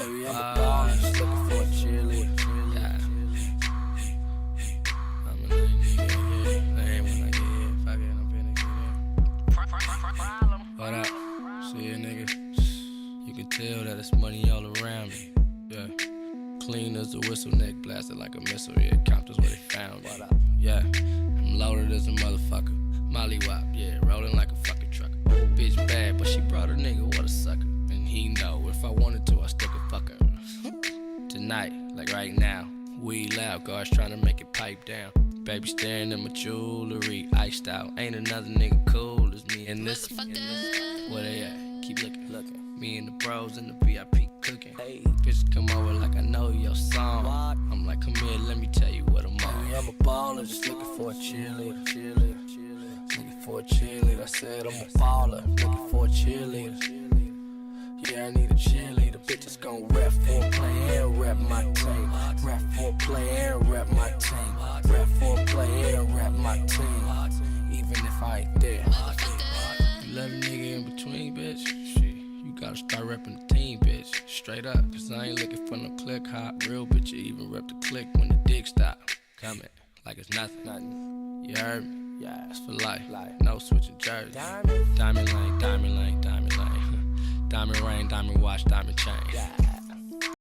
Baby, I'm a baller, just looking for a cheerleader. Yeah. I'm a nigga, yeah. I ain't when I get here. Fuck it, I'm finna get here. What up? See ya, nigga. You can tell that it's money all around me. Yeah. Clean as a whistle, neck blasted like a missile. Yeah, Compton's where they found me. What up? Yeah. I'm loaded as a motherfucker. Molly wop, yeah, rolling like a fucking trucker. Bitch bad, but she brought a nigga, what a sucker. And he know if I wanted to, I still could fuck her. Tonight, like right now, we loud, guards trying to make it pipe down. Baby staring at my jewelry, iced out. Ain't another nigga cool as me and this. Where they at? Keep looking. Me and the bros in the VIP cooking. Hey, Bitches come over like I know your song. what? I'm like, come here, let me tell you what I'm on. Baby, I'm a baller, just looking for a cheerleader. Looking for a cheerleader. I said I'm a baller, looking for a cheerleader. Yeah, I need a cheerleader. Bitches gon' rap for a play and rap my team. Rap for a play and rap my team. Rap for a play and rap my team. Even if I ain't there. You let a nigga in between, bitch? Shit, you gotta start reppin' the team, bitch. Straight up, cause I ain't looking for no click hop. Real bitch, you even rep the click when the dick stop. Coming like it's nothing. You heard me? Yeah, It's for life. No switching jerseys. Diamond. Diamond lane. Diamond ring, diamond watch, diamond chain. Yeah.